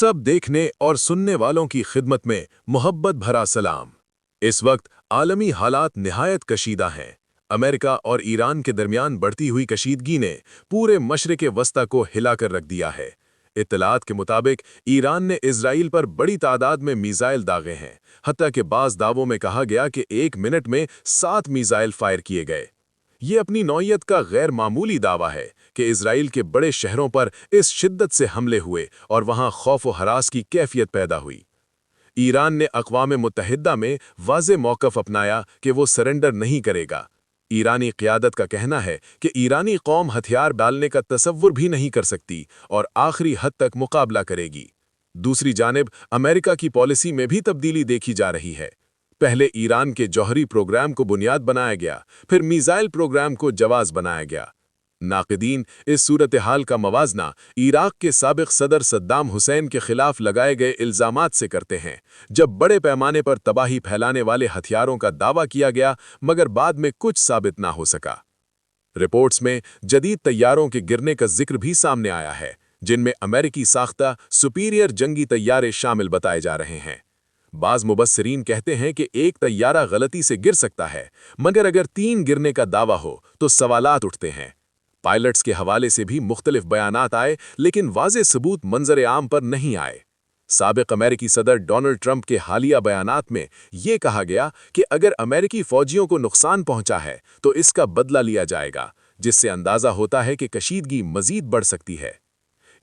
सब देखने और सुनने वालों की खिदमत में मोहब्बत भरा सलाम। इस वक्त आलमी हालात निहायत कशीदा हैं। अमेरिका और ईरान के दरमियान बढ़ती हुई कशीदगी ने पूरे मशरिक़ वस्ता को हिलाकर रख दिया है। इत्तलात के मुताबिक ईरान ने इजराइल पर बड़ी तादाद में मीज़ाइल दागे हैं। हत्ता कि बाज़ दावों में कहा गया कि 1 मिनट में 7 मीज़ाइल फायर किए गए। ये अपनी नौइयत का गैर मामूली दावा है कि इजराइल के बड़े शहरों पर इस शिद्दत से हमले हुए और वहां खौफ व हरास की कैफियत पैदा हुई। ईरान ने अक़वाम मुत्तहिदा में वाज़े मौक़िफ़ अपनाया कि वो सरेंडर नहीं करेगा। ईरानी क़यादत का कहना है कि ईरानी कौम हथियार डालने का तसव्वुर भी नहीं कर सकती और आखिरी हद तक मुकाबला करेगी। दूसरी जानिब अमेरिका की पॉलिसी में भी तब्दीली देखी जा रही है। पहले ईरान के जौहरी प्रोग्राम को बुनियाद बनाया गया, फिर मीज़ाइल प्रोग्राम को जवाज़ बनाया गया। नाक़िदीन इस सूरत हाल का मवाजना इराक़ के साबिक़ सदर सद्दाम हुसैन के खिलाफ लगाए गए इल्ज़ामात से करते हैं, जब बड़े पैमाने पर तबाही फैलाने वाले हथियारों का दावा किया गया मगर बाद में कुछ साबित ना हो सका। रिपोर्ट्स में जदीद तैयारों के गिरने का जिक्र भी सामने आया है, जिनमें अमेरिकी साख्ता सुपीरियर जंगी तैयारे शामिल बताए जा रहे हैं। बाज़ मुबस्सिरीन कहते हैं कि एक तैयारा गलती से गिर सकता है, मगर अगर 3 गिरने का दावा हो तो सवालात उठते हैं। पायलट्स के हवाले से भी मुख्तलिफ बयानात आए, लेकिन वाज़े सबूत मंजर आम पर नहीं आए। साबिक़ अमेरिकी सदर डोनाल्ड ट्रंप के हालिया बयानात में ये कहा गया कि अगर अमेरिकी फ़ौजियों को नुकसान पहुंचा है तो इसका बदला लिया जाएगा, जिससे अंदाज़ा होता है कि कशीदगी मज़ीद बढ़ सकती है।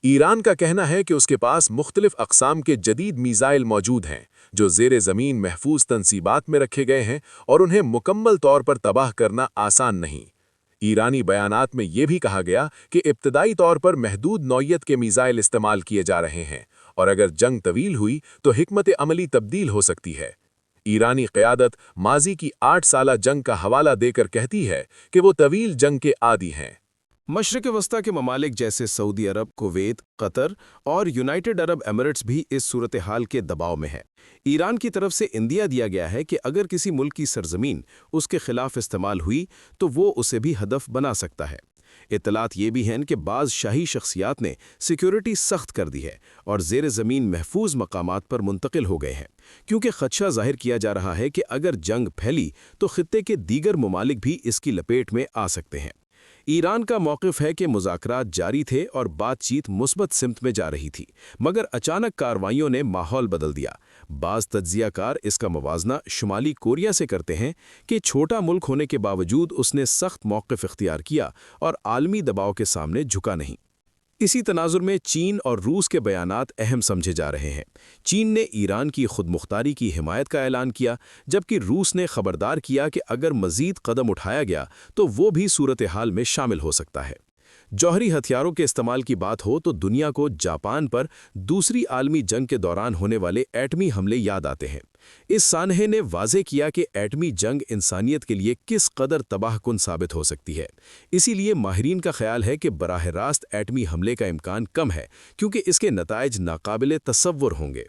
ईरान का कहना है कि उसके पास मुख्तलिफ अक़साम के जदीद मीज़ाइल मौजूद हैं, जो ज़ेरे ज़मीन महफूज तनसीबात में रखे गए हैं और उन्हें मुकम्मल तौर पर तबाह करना आसान नहीं। ईरानी बयानात में यह भी कहा गया कि इब्तदाई तौर पर महदूद नौइयत के मीज़ाइल इस्तेमाल किए जा रहे हैं और अगर जंग तवील हुई तो हिकमत अमली तब्दील हो सकती है। ईरानी क़यादत माजी की 8 साला जंग का हवाला देकर कहती है कि वो तवील जंग के आदी हैं। मशरिक़ वस्ता के ममालिक जैसे सऊदी अरब, कुवैत, कतर और यूनाइटेड अरब एमिरेट्स भी इस सूरत हाल के दबाव में है। ईरान की तरफ से इंदिया दिया गया है कि अगर किसी मुल्क की सरजमीन उसके खिलाफ इस्तेमाल हुई तो वो उसे भी हदफ बना सकता है। इत्तलात ये भी हैं कि बाज़ शाही शख्सियात ने सिक्योरिटी सख्त कर दी है और ज़ेर ज़मीन महफूज मकामात पर मुंतकिल हो गए हैं, क्योंकि खदशा ज़ाहिर किया जा रहा है कि अगर जंग फैली तो खित्ते के दीगर ममालिक भी इसकी लपेट में आ सकते हैं। ईरान का मौक़िफ़ है कि मुज़ाकरात जारी थे और बातचीत मुस्बत सिमत में जा रही थी, मगर अचानक कार्रवाइयों ने माहौल बदल दिया। बाज़ तज्ज़ियाकार इसका मवाजना शुमाली कोरिया से करते हैं कि छोटा मुल्क होने के बावजूद उसने सख्त मौक़िफ़ इख्तियार किया और आलमी दबाव के सामने झुका नहीं। इसी तनाजुर में चीन और रूस के बयानात अहम समझे जा रहे हैं। चीन ने ईरान की खुदमुख्तारी की हिमायत का ऐलान किया, जबकि रूस ने खबरदार किया कि अगर मज़ीद कदम उठाया गया तो वो भी सूरत हाल में शामिल हो सकता है। जौहरी हथियारों के इस्तेमाल की बात हो तो दुनिया को जापान पर दूसरी आलमी जंग के दौरान होने वाले एटमी हमले याद आते हैं। इस सानहे ने वाज़े किया कि एटमी जंग इंसानियत के लिए किस कदर तबाहकुन साबित हो सकती है। इसीलिए माहिरीन का ख्याल है कि बराह रास्त एटमी हमले का इम्कान कम है, क्योंकि इसके नताइज नाकाबिले तसव्वुर होंगे।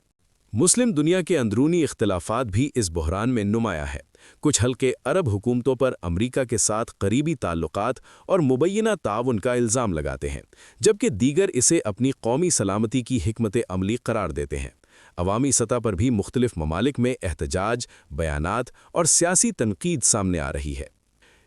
मुस्लिम दुनिया के अंदरूनी इख्तिलाफात भी इस बहरान में नुमाया है। कुछ हल्के अरब हुकूमतों पर अमरीका के साथ करीबी ताल्लुकात और मुबैना ताउन का इल्ज़ाम लगाते हैं, जबकि दीगर इसे अपनी कौमी सलामती की हिकमत अमली करार देते हैं। अवामी सतह पर भी मुख्तलिफ ममालिक में एहतजाज, बयानात और सियासी तनकीद सामने आ रही है।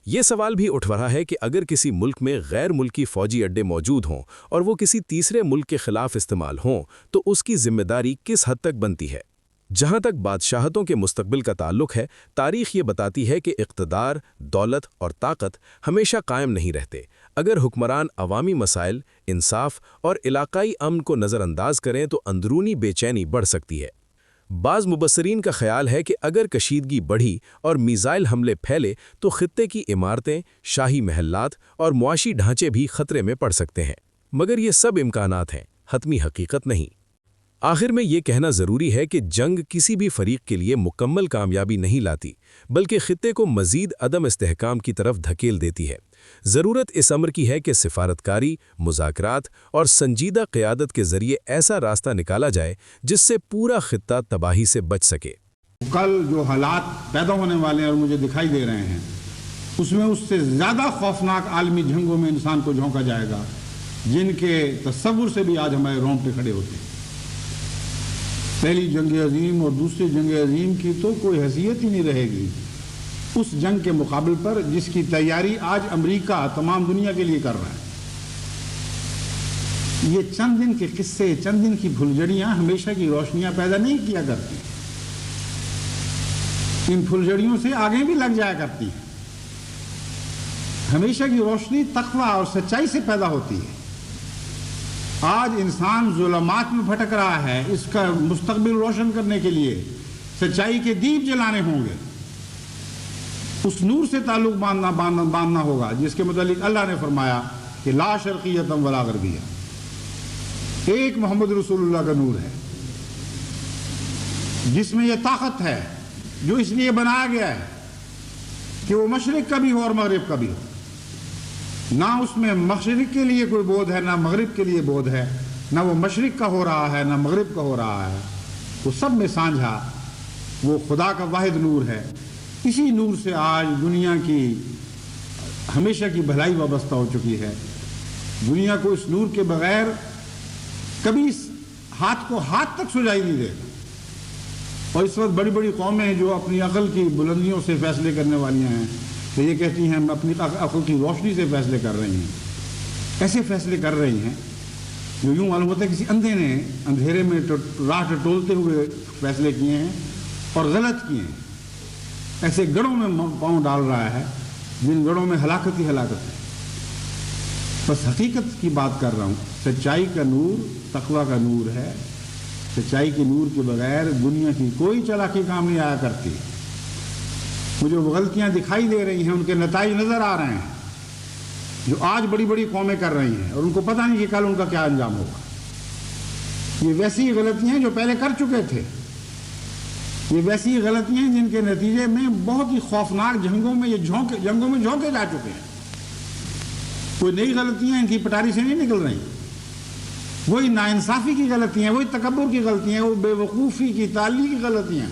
ये सवाल भी उठ रहा है कि अगर किसी मुल्क में गैर मुल्की फ़ौजी अड्डे मौजूद हों और वो किसी तीसरे मुल्क के ख़िलाफ़ इस्तेमाल हों तो उसकी ज़िम्मेदारी किस हद तक बनती है। जहाँ तक बादशाहतों के मुस्तकबिल का ताल्लुक है, तारीख़ ये बताती है कि इक़्तिदार, दौलत और ताकत हमेशा कायम नहीं रहते। अगर हुक्मरान अवामी मसाइल, इंसाफ और इलाक़ाई अमन को नज़रअंदाज करें तो अंदरूनी बेचैनी बढ़ सकती है। बाज़ मुबस्सिरीन का ख्याल है कि अगर कशीदगी बढ़ी और मीज़ाइल हमले फैले तो खित्ते की इमारतें, शाही महल्लात और मुआशी ढांचे भी खतरे में पड़ सकते हैं, मगर ये सब इम्कानात हैं, हतमी हकीकत नहीं। आखिर में ये कहना ज़रूरी है कि जंग किसी भी फरीक के लिए मुकम्मल कामयाबी नहीं लाती, बल्कि खित्ते को मज़ीद अदम इस्तेहकाम की तरफ धकेल देती है। ज़रूरत इस अमर की है कि सिफारतकारी, मुज़ाकरात और संजीदा क़यादत के ज़रिए ऐसा रास्ता निकाला जाए जिससे पूरा खित्ता तबाही से बच सके। कल जो हालात पैदा होने वाले हैं और मुझे दिखाई दे रहे हैं, उसमें उससे ज़्यादा खौफनाक आलमी जंगों में इंसान को झोंका जाएगा, जिनके तसव्वुर से भी आज हमारे रोंगटे खड़े होते हैं। پہلی جنگ عظیم اور دوسری جنگ عظیم کی تو کوئی حیثیت ہی نہیں رہے گی اس جنگ کے مقابل پر جس کی تیاری آج امریکہ تمام دنیا کے لیے کر رہا ہے۔ یہ چند دن کے قصے، چند دن کی پھلجھڑیاں ہمیشہ کی روشنیاں پیدا نہیں کیا کرتی، ان پھلجھڑیوں سے آگے بھی لگ جایا کرتی ہیں۔ ہمیشہ کی روشنی تقویٰ اور سچائی سے پیدا ہوتی ہے۔ آج انسان ظلمات میں بھٹک رہا ہے، اس کا مستقبل روشن کرنے کے لیے سچائی کے دیپ جلانے ہوں گے، اس نور سے تعلق باندھنا ہوگا جس کے متعلق اللہ نے فرمایا کہ لا شرقیتم ولا غربیہ، ایک محمد رسول اللہ کا نور ہے جس میں یہ طاقت ہے، جو اس لیے بنایا گیا ہے کہ وہ مشرق کا بھی ہو اور مغرب کا بھی ہو۔ نہ اس میں مشرق کے لیے کوئی بودھ ہے، نہ مغرب کے لیے بودھ ہے، نہ وہ مشرق کا ہو رہا ہے نہ مغرب کا ہو رہا ہے، وہ سب میں سانجھا وہ خدا کا واحد نور ہے۔ اسی نور سے آج دنیا کی ہمیشہ کی بھلائی وابستہ ہو چکی ہے۔ دنیا کو اس نور کے بغیر کبھی ہاتھ کو ہاتھ تک سجائی نہیں دے گا۔ اور اس وقت بڑی بڑی قومیں جو اپنی عقل کی بلندیوں سے فیصلے کرنے والی ہیں تو یہ کہتی ہیں ہم اپنی عقل کی روشنی سے فیصلے کر رہی ہیں، ایسے فیصلے کر رہی ہیں جو یوں معلوم ہوتا ہے کسی اندھے نے اندھیرے میں راہ ٹٹولتے ہوئے فیصلے کیے ہیں اور غلط کیے ہیں۔ ایسے گڑھوں میں پاؤں ڈال رہا ہے جن گڑھوں میں ہلاکت ہی ہلاکت ہے۔ بس حقیقت کی بات کر رہا ہوں، سچائی کا نور تقویٰ کا نور ہے۔ سچائی کے نور کے بغیر دنیا کی کوئی چالاکی کام نہیں آیا کرتی۔ مجھے وہ غلطیاں دکھائی دے رہی ہیں، ان کے نتائج نظر آ رہے ہیں جو آج بڑی بڑی قومیں کر رہی ہیں، اور ان کو پتہ نہیں کہ کل ان کا کیا انجام ہوگا۔ یہ ویسی غلطیاں جو پہلے کر چکے تھے، یہ ویسی غلطیاں جن کے نتیجے میں بہت ہی خوفناک جنگوں میں جھونکے جا چکے ہیں۔ کوئی نئی غلطیاں ان کی پٹاری سے نہیں نکل رہی، وہی ناانصافی کی غلطیاں، وہی تکبر کی غلطیاں، وہ بے وقوفی کی تعلی کی غلطیاں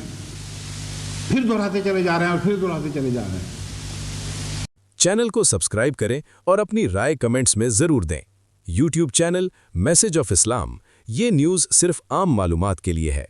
پھر دہراتے چلے جا رہے ہیں اور پھر دہراتے چلے جا رہے ہیں۔ چینل کو سبسکرائب کریں اور اپنی رائے کمنٹس میں ضرور دیں۔ یوٹیوب چینل میسج آف اسلام، یہ نیوز صرف عام معلومات کے لیے ہے۔